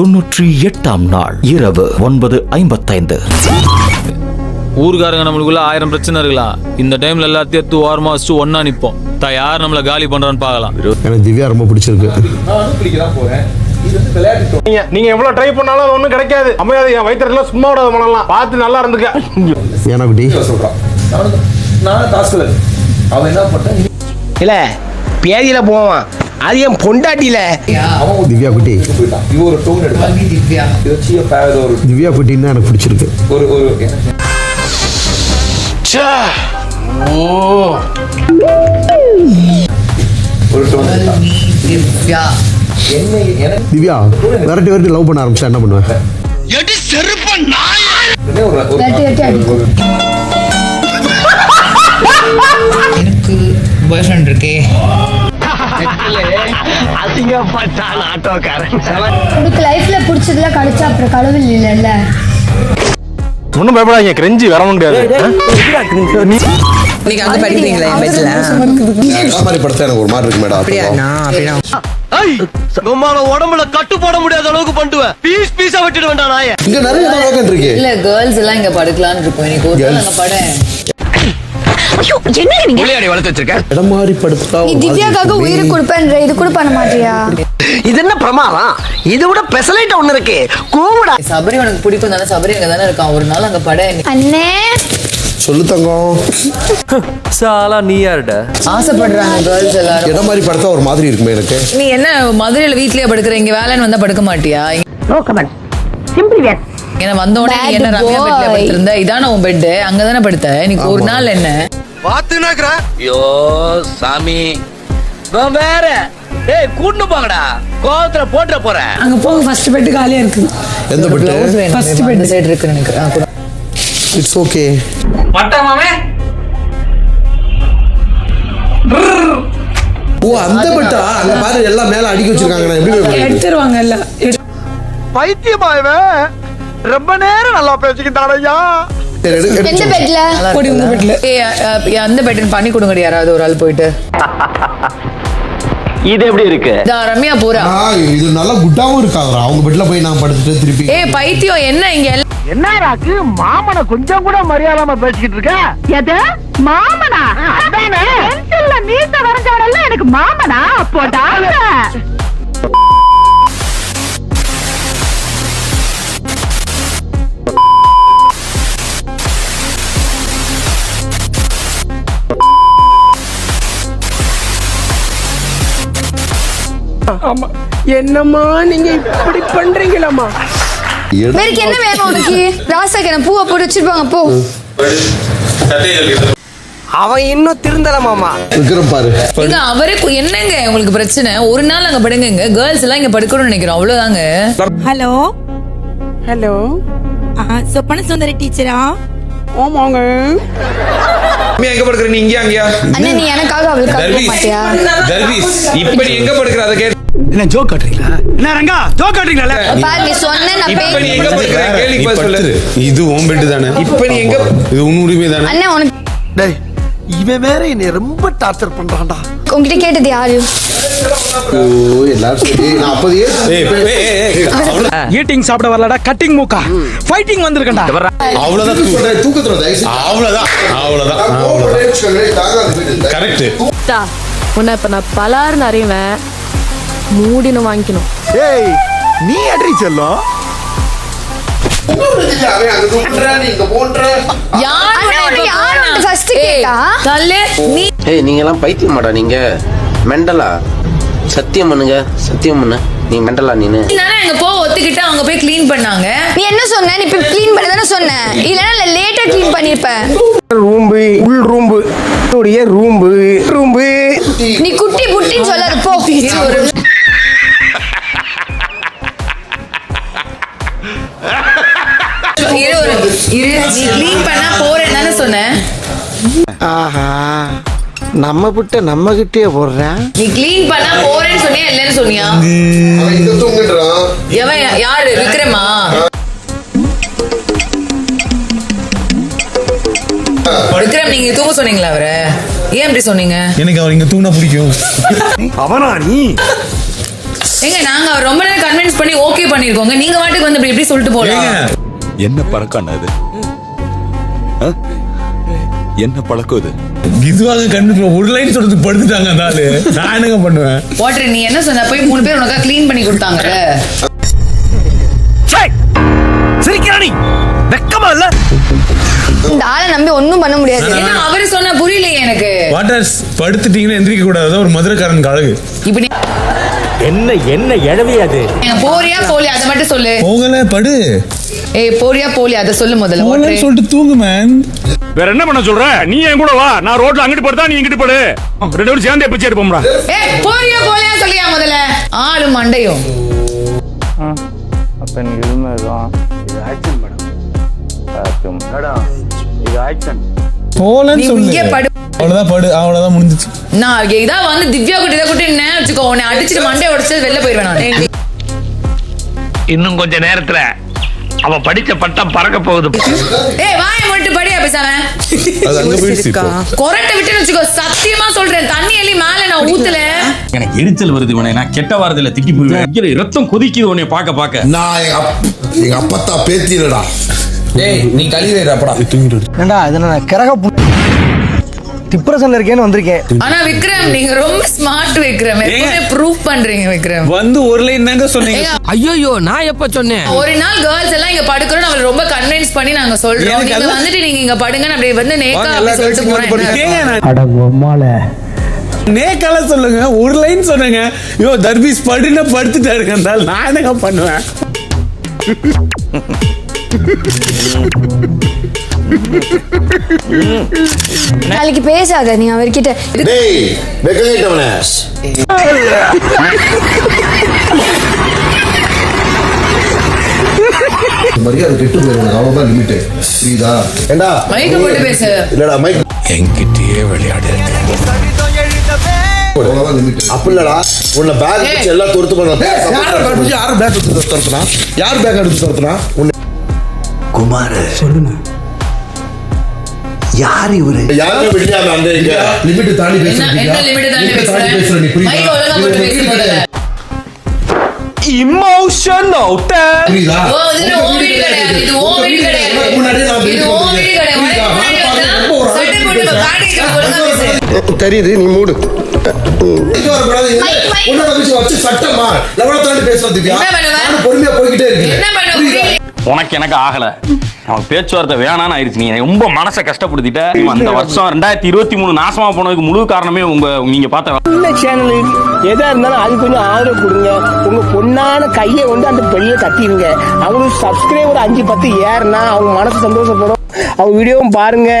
98ஆம் நாள் இரவு 9:55. ஊர்காரங்க நம்மளுக்குள்ள 1000 பிரச்சனை இருக்கலாம். இந்த டைம்ல எல்லாத்தையும் எடுத்து ஓரமா வச்சுட்டு ஒன்னா நிப்போம். யார் நம்மள காலி பண்றான்னு பார்க்கலாம். எனக்கு திவ்யா ரொம்ப பிடிச்சிருக்கு. நீங்க எவ்வளவு ட்ரை பண்ணாலும் அது ஒண்ணும் கிடைக்காது. அமையாது, என் வயிற்றுல சும்மா விடாத பண்ணலாம். பார்த்து நல்லா இருந்துக்க. ஏன்னா குட்டி அவன் என்ன பண்ண இல்ல பேதியில போவான். அது என் பொண்டாட்டியில திவ்யா குட்டி திவ்யா குட்டின்னு எனக்கு பிடிச்சிருக்கு. திவ்யா விரட்டி விரட்டி லவ் பண்ண ஆரம்பிச்சா என்ன பண்ணுவேன்? எனக்கு பாய் ஃப்ரெண்ட் இருக்கே. உனக்கு லைஃப்ல பிடிச்சதுல கிடைச்சா அப்புறம் கடவுள் இல்லைல்ல. ஒன்னும் பயப்படாதீங்க, கிரெஞ்சி வரவும் முடியாது. நீங்க அங்க படிக்கிறீங்களா என் பேட்ச்ல? மாதிரி படத்தை எனக்கு ஒரு மாதிரி இருக்கு மேடம். அப்படியா? உடம்புல கட்டு போட முடியாத அளவுக்கு பண்ணுவேன். பீஸ் பீஸா விட்டுட்டு வேண்டாம் நாய. இங்க நிறைய வழக்கம் இருக்கு. இல்ல கேர்ள்ஸ் எல்லாம் இங்க படுக்கலாம்னு இருக்கோம். இன்னைக்கு ஒரு நாள் அங்க படேன். என்னங்க நீங்க புள்ளையாடி வளர்த்து வச்சிருக்க? இடம் மாதிரி படுத்தா நீ திவ்யாக்காக உயிரை கொடுப்பேன்ற இது கூட பண்ண மாட்டியா? இது என்ன பிரமாதம்? இது விட பெசலைட் ஒண்ணு இருக்கு. கூவுடா. சபரி உனக்கு பிடிக்கும் தானே? சபரி அங்க தானே இருக்கான். ஒரு நாள் அங்க படேன். அண்ணே சொல்லு தங்கம். சாலா நீ யாருடா? ஆசைப்படுறாங்க கேர்ள்ஸ் எல்லாரும். இடம் மாதிரி படுத்தா ஒரு மாதிரி இருக்குமே எனக்கு. நீ என்ன மதுரையில வீட்லயே படுக்கிற? இங்க வேலைன்னு வந்தா படுக்க மாட்டியா? No comment. சிம்பிள் வேர். ஏன்னா வந்த உடனே நீ என்ன ரம்யா பெட்ல படுத்திருந்த? இதான உன் பெட், அங்கதானே படுத்த. இன்னைக்கு ஒரு நாள் என்ன பாத்துனாக்கறா? ஐயோ சாமி வேற. டேய் கூட்னு போங்கடா, கோவத்துல போட்ற போறேன். அங்க போங்க. ஃபர்ஸ்ட் பெட் காலியா இருக்கு. எந்த பெட்? ஃபர்ஸ்ட் பெட் சைடு இருக்கு நினைக்கிறேன். It's okay. பட்டமாமே ஓ அந்த பெட்டா? அங்க பாரு எல்லாம் மேல அடுக்கி வச்சிருக்காங்க. நான் எப்படி போய் எடுத்துருவாங்க எல்லாம். பைத்தியமா இவன்? ரொம்ப நேரம் நல்லா பேசிக்கிட்டாடையா. எந்த பெட்ல? போடி உங்க பெட்ல. அந்த பெட் பண்ணி கொடுங்கடி யாராவது ஒரு ஆள் போயிட்டு. இது எப்படி இருக்கு? ரம்யா போறா. இது நல்லா குட்டாவும் இருக்காதா? அவங்க பெட்ல போய் நான் படுத்துட்டு திருப்பி. பைத்தியம் என்ன இங்க என்ன ராக்கு மாமனை கொஞ்சம் கூட மரியாதையாம பேசிக்கிட்டு இருக்க? எது மாமனா? அதானே பென்சில்ல மீச வரைஞ்சவரெல்லாம் எனக்கு மாமனா? போடா. ஆமா என்னம்மா நீங்க இப்படி பண்றீங்களாமா? வேருக்கு என்ன வேணும் உனக்கு? ராசாக்கு என்ன பூவை போட்டு வச்சிருப்பாங்க போ. அவன் இன்னும் திருந்தல மாமா. விக்ரம் பாரு. இங்க அவரே என்னங்க உங்களுக்கு பிரச்சனை? ஒரு நாள் அங்க படுங்க. கேர்ள்ஸ் எல்லாம் இங்க படுக்கணும்னு நினைக்கிறோம், அவ்வளவுதாங்க. ஹலோ ஹலோ சொப்பன சுந்தரி டீச்சரா? ஆமாங்க. எங்க படுக்கற? நீ இங்க அங்கயா? அண்ணா நீ எனக்காக அவளுக்காக போக மாட்டியா? தர்வீஸ் இப்ப நீ எங்க படுக்கற? அத கேளு. என்ன ஜோக் காட்றீங்களா? என்ன ரங்கா ஜோக் காட்றீங்களா? பாரு நீ சொன்ன நான் இப்ப நீ எங்க படுக்கற? கேளு இப்ப சொல்லு. இது உன் பெட் தானே? இப்ப நீ எங்க? இது உன் உரிமை தானே? அண்ணா உனக்கு டேய் இவன் வேற என்னை ரொம்ப டார்ச்சர் பண்றான்டா. உன்கிட்ட கேட்டது யாரு? ஓ எல்லாரும் சரி. நான் அப்போதே ஈட்டிங் சாப்பிட வரலடா, கட்டிங் மூக்கா. ஃபைட்டிங் வந்திருக்கேன்டா. அவ்வளவுதான் தூக்கத்துல தயவு. அவ்வளவுதான் கரெக்ட். உன்னை இப்ப நான் பலார்னு அறிவேன். மூடினு வாங்கிக்கணும். டேய் நீ அட்ரி செல்லும். நீங்க எல்லாம் பைத்தியமாடா? நீங்க மெண்டலா? சத்தியம் பண்ணுங்க, சத்தியம் பண்ணு. நீ மெண்டலா? நீனு அங்க போ ஒத்துக்கிட்டு அவங்க போய் க்ளீன் பண்ணாங்க. நீ என்ன சொன்ன? நீ இப்ப க்ளீன் பண்ண தானே சொன்ன? இல்லனா லேட்டா க்ளீன் பண்ணிருப்ப. ரூம்பு உள் ரூம்பு உடைய ரூம்பு ரூம்பு. நீ குட்டி புட்டின்னு சொல்லாத போ. ஒரு நீ க்ளீன் பண்ணா போறேன்னு தானே சொன்னேன். ஆஹா நம்ம புட்ட நம்ம கிட்டே போடுறேன். நீ க்ளீன் பண்ணா போறேன்னு சொன்னியா இல்லன்னு சொன்னியா? எவன் யாரு? விக்ரமா? விக்ரம் நீங்க தூங்க சொன்னீங்களா அவரை? ஏன் அப்படி சொன்னீங்க? எனக்கு அவர் இங்க தூங்கினா பிடிக்கும். அவனா நீ? ஏங்க நாங்க அவர் ரொம்ப நேரம் கன்வின்ஸ் பண்ணி ஓகே பண்ணிருக்கோங்க. நீங்க வாட்டுக்கு வந்து இப்படி எப்படி சொல்லிட்டு போலாம்? என்ன பழக்கம் அது? என்ன பழக்கம் இது? இதுவாக கண்டு ஒரு லைன் சொல்றதுக்கு படுத்துட்டாங்க அந்த ஆளு. நான் என்னங்க பண்ணுவேன்? வாட்டர் நீ என்ன சொன்ன? போய் 3 பேர் உனக்கு க்ளீன் பண்ணி கொடுத்தாங்க. சிரிக்கிறானி வெக்கமா இல்ல? இந்த ஆளை நம்பி ஒண்ணும் பண்ண முடியாது. ஏன்னா அவரு சொன்ன புரியலையே எனக்கு. வாட்டர்ஸ் படுத்துட்டீங்கன்னா எந்திரிக்க கூடாது. ஒரு மதுரைக்காரன் அழகு. இப்படி என்ன எழவி அது? போறியா போலியா அதை மட்டும் சொல்லு. போகல படு. ஏய் போறியா போலியா அதை சொல்லு முதல்ல. போகலன்னு சொல்லிட்டு தூங்கு மேன். வேற என்ன பண்ண சொல்ற? நீ என் கூட வா. நான் ரோட்ல அங்கிட்டு படுத்தா நீ இங்கிட்டு படு. ரெண்டு பேரும் சேர்ந்து பிச்சை எடுப்போம்டா. ஏய் போறியா போலியா சொல்லியா முதல்ல. ஆளு மண்டையும். அப்ப எனக்கு எதுவுமே தான். இது ஆக்சன் மேடம். இது ஆக்சன். போகலன்னு சொல்லு. இங்கே படு. அவ்வளவுதான் படு. அவ்வளவுதான் முடிஞ்சிச்சு. நான் இதான் வந்து திவ்யா குட்டி என்ன வச்சுக்கோ. உன்னை அடிச்சுட்டு மண்டையை உடைச்சு வெளில போயிடுவேன் நான். இன்னும் கொஞ்ச நேரத்துல அவ படிச்ச பட்டம் பறக்க போகுது. ஏய் வாயை மட்டும் படியா பேசாம. அது அங்க போயிடுச்சு இப்போ. கொரட்டை விட்டுன்னு வச்சுக்கோ. சத்தியமா சொல்றேன் தண்ணி எலி மேல நான் ஊத்தல. எனக்கு எரிச்சல் வருது உன்னை. நான் கெட்ட வாரத்துல திட்டி போயிடுவேன். ரத்தம் கொதிக்குது உன்னை பாக்க. நான் எங்க அப்பத்தா பேத்திலடா. டேய் நீ கழிவேறா படா. ஏண்டா இது நான் கிரக டிப்ரஷன்ல இருக்கேன்னு வந்திருக்கேன். ஆனா விக்ரம் நீங்க ரொம்ப ஸ்மார்ட் விக்ரம். எப்பவுமே ப்ரூவ் பண்றீங்க விக்ரம். வந்து ஒரு லைன் தாங்க சொன்னீங்க. ஐயோ நான் எப்ப சொன்னேன்? ஒரு நாள் கேர்ள்ஸ் எல்லாம் இங்க படுக்கறோம். அவளை ரொம்ப கன்வின்ஸ் பண்ணி நாங்க சொல்றோம். நீங்க வந்துட்டு நீங்க இங்க படுங்கன்னு அப்படியே வந்து நேக்கா அப்படி சொல்லிட்டு போறேன். அட பொம்மால நேக்கால சொல்லுங்க. ஒரு லைன் சொன்னேங்க. ஐயோ தர்பீஸ் படுனா படுத்துட்டாருங்க. இருந்தாலும் நான் என்னங்க பண்ணுவேன்? நாளைக்கு பேசாத நீ அவர்கிட்ட. டேய் வெக்கங்கேட்டவனே. மரியாதை கெட்டு போயிடும். அவ்வளவுதான் லிமிட். புரியுதா? ஏண்டா மைக்க போட்டு பேசு. இல்லடா மைக் என்கிட்டயே விளையாடு. அவ்வளவுதான் லிமிட். அப்ப இல்லடா உன்னை பேக் வச்சு எல்லாம் தொடுத்து பண்ண. யார் பேக் எடுத்து துரத்துனா? யார் பேக் எடுத்து துரத்துனா? குமார் சொல்லுங்க. யார் இவரு? யாருமே விடலையா அந்த இங்க லிமிட் தாண்டி பேசுறீங்க. என்ன லிமிட் தாண்டி பேசுற நீ புரியுதா? மைக்க ஒழுங்கா போட்டு பேசு முதல்ல. இமோஷனல் புரியுதா? ஓ இது ஓ வீடு கிடையாது. இது ஓ வீடு கிடையாது. முன்னாடி நான் இது ஓ வீடு கிடையாது. சட்டை போட்டு காடிக்கு ஒழுங்கா பேசு. தெரியுது நீ மூடு. உன்னோட விஷயம் வச்சு சட்டமா எவ்வளவு தாண்டி பேசுறதுக்கு பொறுமையா போய்கிட்டே இருக்கு. உனக்கு எனக்கு ஆகல. அவன் பேச்சுவார்த்தை வேணான்னு ஆயிடுச்சு. நீ ரொம்ப மனசை கஷ்டப்படுத்திட்ட. அந்த வருஷம் 2023 நாசமா போனதுக்கு முழு காரணமே நீங்க பார்த்த இந்த சேனல் எதா இருந்தாலும் அது கொஞ்சம் ஆதரவு கொடுங்க. உங்க பொண்ணான கையை வந்து அந்த பெரிய தட்டிடுங்க. அவங்களுக்கு சப்ஸ்கிரைபர் 5-10 ஏறுனா அவங்க மனசு சந்தோஷப்படும். அவங்க வீடியோவும் பாருங்க.